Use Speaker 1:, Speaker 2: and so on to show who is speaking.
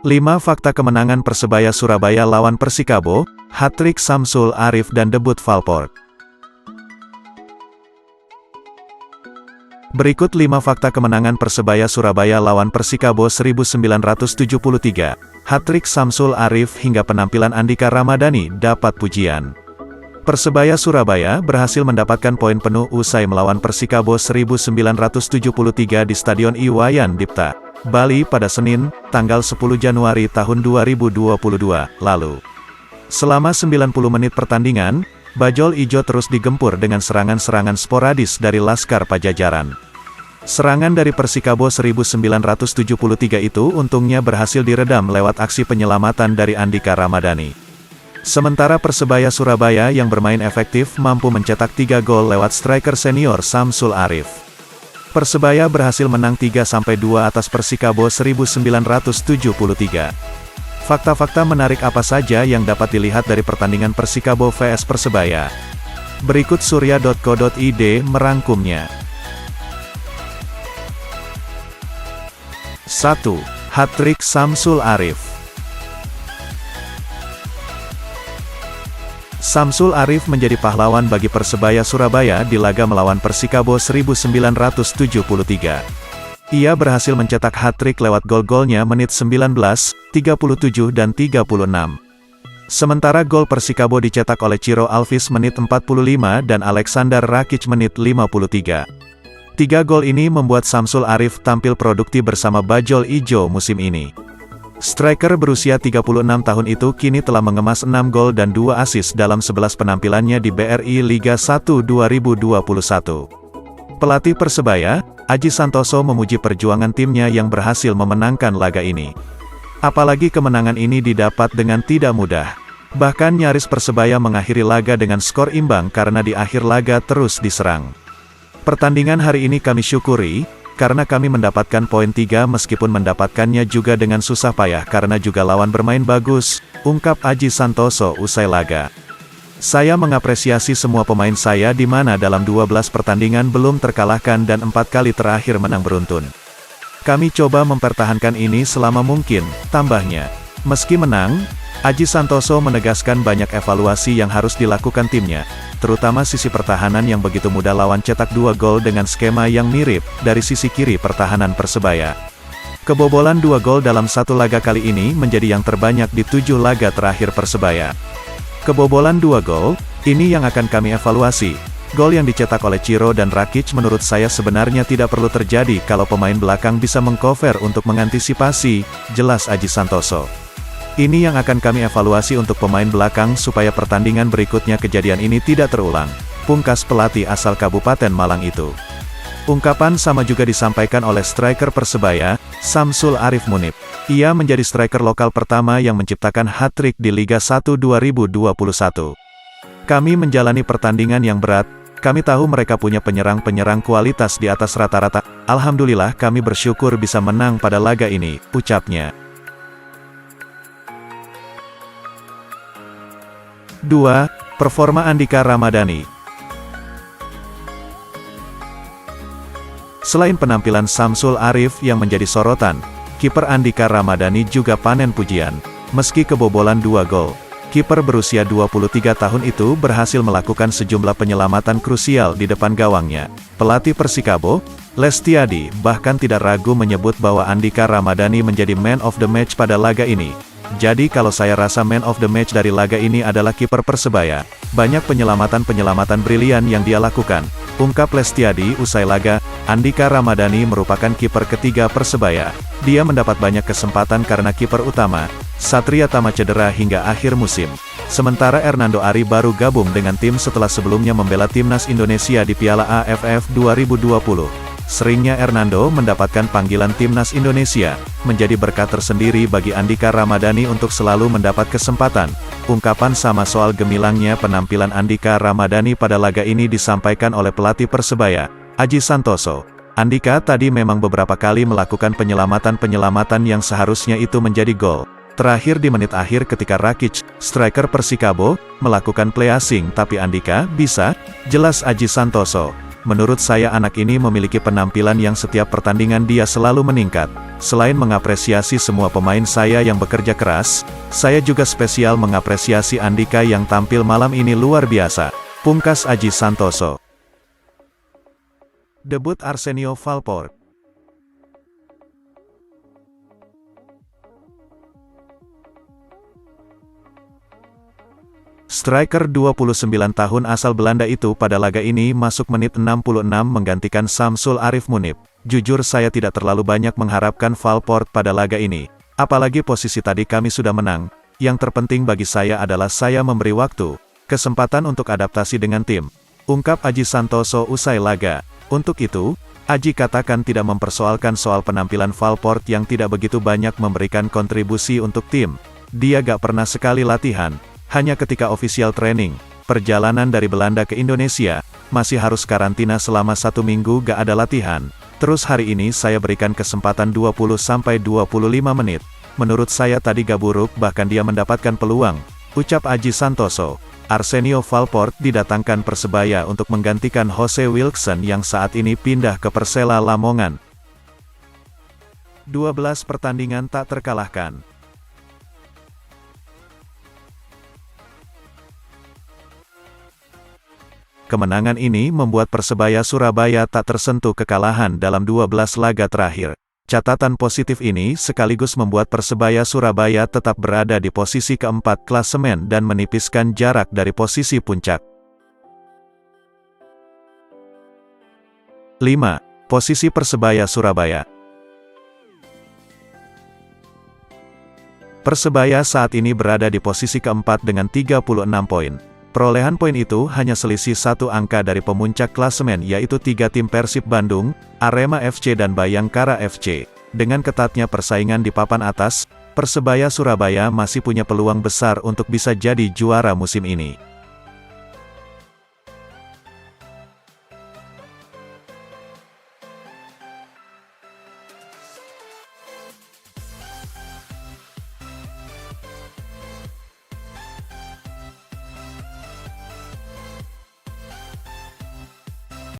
Speaker 1: 5 fakta kemenangan Persebaya Surabaya lawan Persikabo, hat-trick Samsul Arif dan debut Valport. Berikut 5 fakta kemenangan Persebaya Surabaya lawan Persikabo 1973, hat-trick Samsul Arif hingga penampilan Andika Ramadhani dapat pujian. Persebaya Surabaya berhasil mendapatkan poin penuh usai melawan Persikabo 1973 di Stadion Iwayan Dipta, Bali pada Senin, tanggal 10 Januari tahun 2022 lalu. Selama 90 menit pertandingan, Bajul Ijo terus digempur dengan serangan-serangan sporadis dari Laskar Pajajaran. Serangan dari Persikabo 1973 itu untungnya berhasil diredam lewat aksi penyelamatan dari Andika Ramadhani. Sementara Persebaya Surabaya yang bermain efektif mampu mencetak 3 gol lewat striker senior Samsul Arif. Persebaya berhasil menang 3-2 atas Persikabo 1973. Fakta-fakta menarik apa saja yang dapat dilihat dari pertandingan Persikabo vs Persebaya? Berikut surya.co.id merangkumnya. 1. Hat-trick Samsul Arif. Samsul Arif menjadi pahlawan bagi Persebaya Surabaya di laga melawan Persikabo 1973. Ia berhasil mencetak hat-trick lewat gol-golnya menit 19, 37 dan 36. Sementara gol Persikabo dicetak oleh Ciro Alvis menit 45 dan Alexander Rakic menit 53. 3 gol ini membuat Samsul Arif tampil produktif bersama Bajul Ijo musim ini. Striker berusia 36 tahun itu kini telah mengemas 6 gol dan 2 assist dalam 11 penampilannya di BRI Liga 1 2021. Pelatih Persebaya, Aji Santoso memuji perjuangan timnya yang berhasil memenangkan laga ini. Apalagi kemenangan ini didapat dengan tidak mudah. Bahkan nyaris Persebaya mengakhiri laga dengan skor imbang karena di akhir laga terus diserang. Pertandingan hari ini kami syukuri, karena kami mendapatkan poin 3 meskipun mendapatkannya juga dengan susah payah karena juga lawan bermain bagus, ungkap Aji Santoso usai laga. Saya mengapresiasi semua pemain saya di mana dalam 12 pertandingan belum terkalahkan dan 4 kali terakhir menang beruntun. Kami coba mempertahankan ini selama mungkin, tambahnya. Meski menang, Aji Santoso menegaskan banyak evaluasi yang harus dilakukan timnya, terutama sisi pertahanan yang begitu mudah lawan cetak 2 gol dengan skema yang mirip dari sisi kiri pertahanan Persebaya. Kebobolan 2 gol dalam satu laga kali ini menjadi yang terbanyak di 7 laga terakhir Persebaya. Kebobolan 2 gol, ini yang akan kami evaluasi. Gol yang dicetak oleh Ciro dan Rakic menurut saya sebenarnya tidak perlu terjadi kalau pemain belakang bisa mengcover untuk mengantisipasi, jelas Aji Santoso. Ini yang akan kami evaluasi untuk pemain belakang supaya pertandingan berikutnya kejadian ini tidak terulang, pungkas pelatih asal Kabupaten Malang itu. Ungkapan sama juga disampaikan oleh striker Persebaya, Samsul Arif Munib. Ia menjadi striker lokal pertama yang menciptakan hat-trick di Liga 1 2021. Kami menjalani pertandingan yang berat, kami tahu mereka punya penyerang-penyerang kualitas di atas rata-rata. Alhamdulillah kami bersyukur bisa menang pada laga ini, ucapnya. 2. Performa Andika Ramadhani. Selain penampilan Samsul Arif yang menjadi sorotan, kiper Andika Ramadhani juga panen pujian. Meski kebobolan 2 gol, kiper berusia 23 tahun itu berhasil melakukan sejumlah penyelamatan krusial di depan gawangnya. Pelatih Persikabo, Lestiadi, bahkan tidak ragu menyebut bahwa Andika Ramadhani menjadi man of the match pada laga ini. Jadi kalau saya rasa man of the match dari laga ini adalah kiper Persebaya. Banyak penyelamatan-penyelamatan brilian yang dia lakukan, ungkap Lestiadi usai laga. Andika Ramadhani merupakan kiper ketiga Persebaya. Dia mendapat banyak kesempatan karena kiper utama, Satria Tama cedera hingga akhir musim. Sementara Hernando Ari baru gabung dengan tim setelah sebelumnya membela timnas Indonesia di Piala AFF 2020. Seringnya Hernando mendapatkan panggilan timnas Indonesia, menjadi berkat tersendiri bagi Andika Ramadhani untuk selalu mendapat kesempatan. Ungkapan sama soal gemilangnya penampilan Andika Ramadhani pada laga ini disampaikan oleh pelatih Persebaya, Aji Santoso. Andika tadi memang beberapa kali melakukan penyelamatan-penyelamatan yang seharusnya itu menjadi gol. Terakhir di menit akhir ketika Rakic, striker Persikabo, melakukan play asing tapi Andika bisa, jelas Aji Santoso. Menurut saya anak ini memiliki penampilan yang setiap pertandingan dia selalu meningkat. Selain mengapresiasi semua pemain saya yang bekerja keras, saya juga spesial mengapresiasi Andika yang tampil malam ini luar biasa. Pungkas Aji Santoso. Debut Arsenio Valport. Striker 29 tahun asal Belanda itu pada laga ini masuk menit 66 menggantikan Samsul Arif Munib. Jujur saya tidak terlalu banyak mengharapkan Valport pada laga ini. Apalagi posisi tadi kami sudah menang. Yang terpenting bagi saya adalah saya memberi waktu, kesempatan untuk adaptasi dengan tim. Ungkap Aji Santoso usai laga. Untuk itu, Aji katakan tidak mempersoalkan soal penampilan Valport yang tidak begitu banyak memberikan kontribusi untuk tim. Dia gak pernah sekali latihan. Hanya ketika official training, perjalanan dari Belanda ke Indonesia, masih harus karantina selama 1 minggu gak ada latihan. Terus hari ini saya berikan kesempatan 20-25 menit. Menurut saya tadi gak buruk bahkan dia mendapatkan peluang, ucap Aji Santoso. Arsenio Valport didatangkan Persebaya untuk menggantikan Jose Wilkson yang saat ini pindah ke Persela Lamongan. 12 pertandingan tak terkalahkan. Kemenangan ini membuat Persebaya Surabaya tak tersentuh kekalahan dalam 12 laga terakhir. Catatan positif ini sekaligus membuat Persebaya Surabaya tetap berada di posisi keempat klasemen dan menipiskan jarak dari posisi puncak. 5. Posisi Persebaya Surabaya. Persebaya saat ini berada di posisi keempat dengan 36 poin. Perolehan poin itu hanya selisih 1 angka dari pemuncak klasemen yaitu 3 tim Persib Bandung, Arema FC dan Bayangkara FC. Dengan ketatnya persaingan di papan atas, Persebaya Surabaya masih punya peluang besar untuk bisa jadi juara musim ini.